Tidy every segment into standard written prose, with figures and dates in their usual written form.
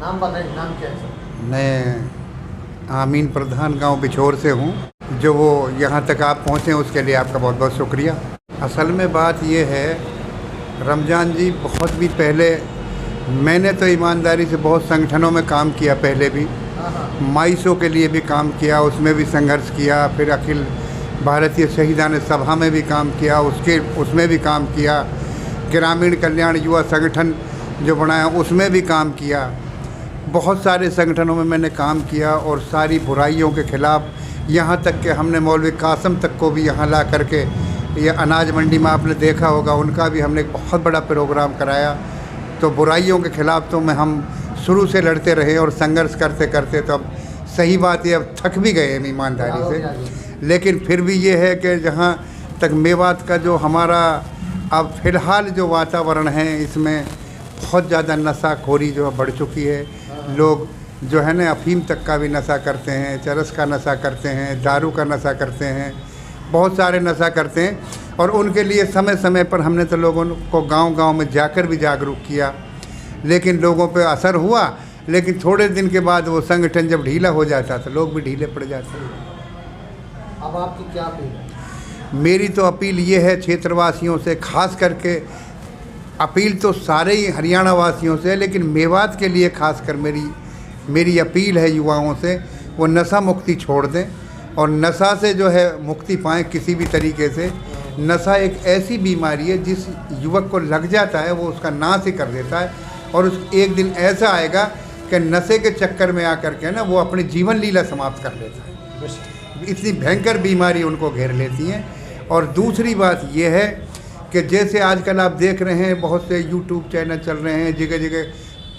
नाम बताइए, नाम क्या है सर? मैं आमीन प्रधान गांव बिछोर से हूं। जो वो यहाँ तक आप पहुँचे उसके लिए आपका बहुत बहुत शुक्रिया। असल में बात ये है, रमज़ान जी बहुत भी पहले मैंने तो ईमानदारी से बहुत संगठनों में काम किया, पहले भी माइसो के लिए भी काम किया, उसमें भी संघर्ष किया, फिर अखिल भारतीय शहीदान सभा में भी काम किया, उसमें भी काम किया, ग्रामीण कल्याण युवा संगठन जो बनाया उसमें भी काम किया। बहुत सारे संगठनों में मैंने काम किया और सारी बुराइयों के ख़िलाफ़, यहाँ तक कि हमने मौलवी कासम तक को भी यहाँ ला करके, ये अनाज मंडी में आपने देखा होगा, उनका भी हमने एक बहुत बड़ा प्रोग्राम कराया। तो बुराइयों के ख़िलाफ़ तो हम शुरू से लड़ते रहे और संघर्ष करते करते, तो अब सही बात है, अब थक भी गए हम ईमानदारी से। लेकिन फिर भी ये है कि जहाँ तक मेवात का जो हमारा अब फ़िलहाल जो वातावरण है, इसमें बहुत ज़्यादा नशाखोरी जो बढ़ चुकी है। लोग जो है ना अफीम तक का भी नशा करते हैं, चरस का नशा करते हैं, दारू का नशा करते हैं, बहुत सारे नशा करते हैं। और उनके लिए समय समय पर हमने तो लोगों को गांव-गांव में जाकर भी जागरूक किया, लेकिन लोगों पे असर हुआ। लेकिन थोड़े दिन के बाद वो संगठन जब ढीला हो जाता तो लोग भी ढीले पड़ जाते हैं। अब आपकी क्या अपील है? मेरी तो अपील ये है क्षेत्रवासियों से, खास करके अपील तो सारे ही हरियाणा वासियों से, लेकिन मेवात के लिए खासकर मेरी अपील है युवाओं से, वो नशा मुक्ति छोड़ दें और नशा से जो है मुक्ति पाएँ किसी भी तरीके से। नशा एक ऐसी बीमारी है जिस युवक को लग जाता है वो उसका नाश ही कर देता है, और उस एक दिन ऐसा आएगा कि नशे के चक्कर में आकर के ना वो अपनी जीवन लीला समाप्त कर लेता है। इतनी भयंकर बीमारी उनको घेर लेती हैं। और दूसरी बात ये है कि जैसे आजकल आप देख रहे हैं बहुत से यूट्यूब चैनल चल रहे हैं, जगह जगह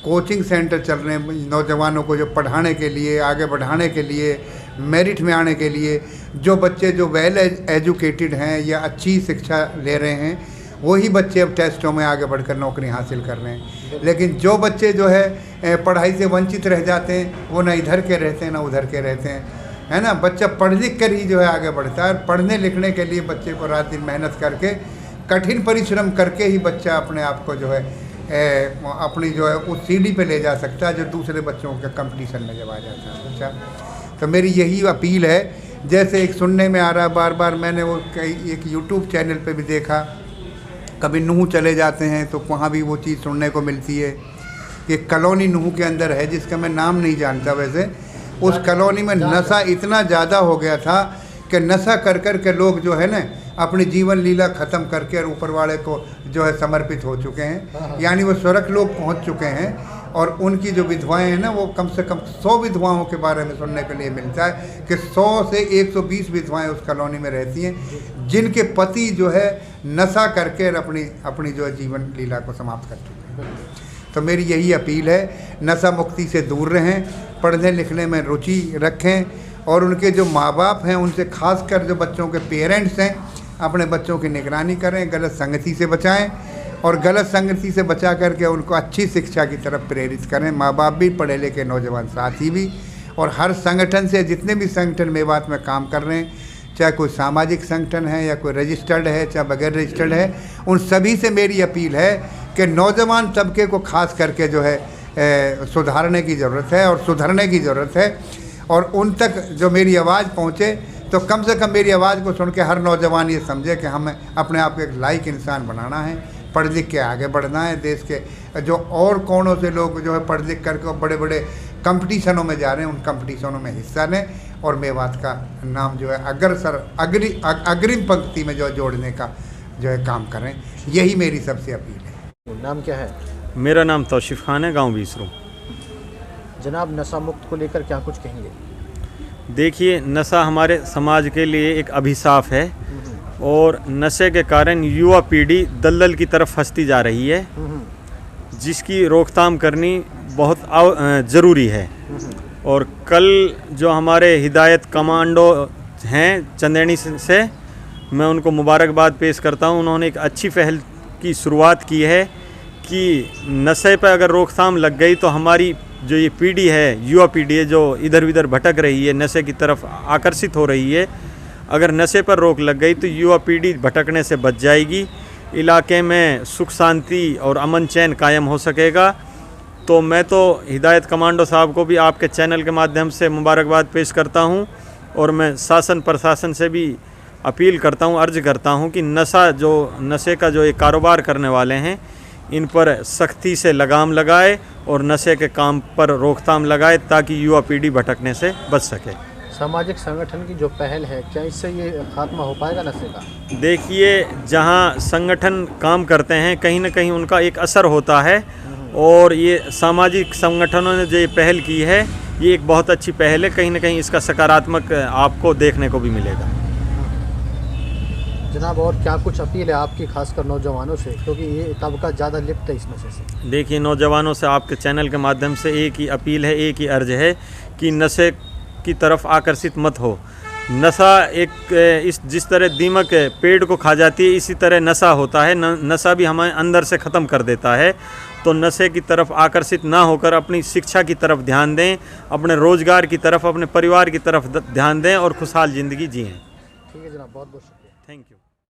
कोचिंग सेंटर चल रहे हैं नौजवानों को जो पढ़ाने के लिए, आगे बढ़ाने के लिए, मेरिट में आने के लिए। जो बच्चे जो वेल एजुकेटेड हैं या अच्छी शिक्षा ले रहे हैं, वही बच्चे अब टेस्टों में आगे बढ़कर नौकरी हासिल कर रहे हैं। लेकिन जो बच्चे जो है पढ़ाई से वंचित रह जाते हैं, वो ना इधर के रहते हैं ना उधर के रहते हैं, है ना। बच्चा पढ़ लिख कर ही जो है आगे बढ़ता है। पढ़ने लिखने के लिए बच्चे को रात दिन मेहनत करके, कठिन परिश्रम करके ही बच्चा अपने आप को जो है अपनी जो है उस सीढ़ी पे ले जा सकता है जो दूसरे बच्चों के कंपटीशन में जब आ जाता है बच्चा। तो मेरी यही अपील है। जैसे एक सुनने में आ रहा, बार बार मैंने वो एक यूट्यूब चैनल पे भी देखा, कभी नूह चले जाते हैं तो वहाँ भी वो चीज़ सुनने को मिलती है कि कॉलोनी नूह के अंदर है, जिसका मैं नाम नहीं जानता वैसे, उस कॉलोनी में नशा इतना ज़्यादा हो गया था कि नशा कर कर के लोग जो है ना अपनी जीवन लीला ख़त्म करके और ऊपर वाले को जो है समर्पित हो चुके हैं, यानी वो स्वर्ग लोग पहुंच चुके हैं। और उनकी जो विधवाएं हैं ना, वो कम से कम 100 विधवाओं के बारे में सुनने के लिए मिलता है कि 100 से 120 विधवाएं उस कॉलोनी में रहती हैं, जिनके पति जो है नशा करके अपनी जो है जीवन लीला को समाप्त कर चुके हैं। तो मेरी यही अपील है, नशा मुक्ति से दूर रहें, पढ़ने लिखने में रुचि रखें, और उनके जो माँ बाप हैं उनसे खासकर जो बच्चों के पेरेंट्स हैं, अपने बच्चों की निगरानी करें, गलत संगति से बचाएं और गलत संगति से बचा करके उनको अच्छी शिक्षा की तरफ प्रेरित करें। माँ बाप भी, पढ़े लिखे नौजवान साथी भी, और हर संगठन से, जितने भी संगठन मेवात में काम कर रहे हैं, चाहे कोई सामाजिक संगठन है या कोई रजिस्टर्ड है चाहे बगैर रजिस्टर्ड है, उन सभी से मेरी अपील है कि नौजवान तबके को खास करके जो है सुधारने की ज़रूरत है और सुधरने की ज़रूरत है। और उन तक जो मेरी आवाज़ पहुँचे, तो कम से कम मेरी आवाज़ को सुन के हर नौजवान ये समझे कि हमें अपने आप को एक लायक इंसान बनाना है, पढ़ लिख के आगे बढ़ना है। देश के जो और कोनों से लोग जो है पढ़ लिख करके बड़े बड़े कंपटीशनों में जा रहे हैं, उन कंपटीशनों में हिस्सा लें और मेवात का नाम जो है अग्रिम पंक्ति में जो जोड़ने का जो है काम करें। यही मेरी सबसे अपील है। नाम क्या है? मेरा नाम तौसीफ खान है, गांव बीसरू। जनाब, नशा मुक्त को लेकर क्या कुछ कहेंगे? देखिए, नशा हमारे समाज के लिए एक अभिशाप है और नशे के कारण युवा पीढ़ी दलदल की तरफ फंसती जा रही है, जिसकी रोकथाम करनी बहुत ज़रूरी है। और कल जो हमारे हिदायत कमांडो हैं चंदेड़ी से, मैं उनको मुबारकबाद पेश करता हूं। उन्होंने एक अच्छी पहल की शुरुआत की है कि नशे पर अगर रोकथाम लग गई तो हमारी जो ये पीढ़ी है, युवा पीढ़ी है, जो इधर उधर भटक रही है, नशे की तरफ आकर्षित हो रही है, अगर नशे पर रोक लग गई तो युवा पीढ़ी भटकने से बच जाएगी, इलाके में सुख शांति और अमन चैन कायम हो सकेगा तो मैं तो हिदायत कमांडो साहब को भी आपके चैनल के माध्यम से मुबारकबाद पेश करता हूं और मैं शासन प्रशासन से भी अपील करता हूं, अर्ज करता हूं कि नशे का जो ये कारोबार करने वाले हैं इन पर सख्ती से लगाम लगाए और नशे के काम पर रोकथाम लगाए ताकि युवा पीढ़ी भटकने से बच सके। सामाजिक संगठन की जो पहल है, क्या इससे ये खात्मा हो पाएगा नशे का? देखिए, जहां संगठन काम करते हैं कहीं ना कहीं उनका एक असर होता है और ये सामाजिक संगठनों ने जो ये पहल की है ये एक बहुत अच्छी पहल है। कहीं ना कहीं इसका सकारात्मक आपको देखने को भी मिलेगा। जनाब, और क्या कुछ अपील है आपकी खासकर नौजवानों से, क्योंकि ये तबका ज़्यादा लिप्त है इस नशे से? देखिए, नौजवानों से आपके चैनल के माध्यम से एक ही अपील है, एक ही अर्ज है कि नशे की तरफ आकर्षित मत हो। नशा जिस तरह दीमक पेड़ को खा जाती है इसी तरह नशा होता है। नशा भी हमें अंदर से ख़त्म कर देता है। तो नशे की तरफ आकर्षित ना होकर अपनी शिक्षा की तरफ ध्यान दें, अपने रोज़गार की तरफ, अपने परिवार की तरफ ध्यान दें और खुशहाल ज़िंदगी जिएं। ठीक है जनाब, बहुत बहुत शुक्रिया। Thank you.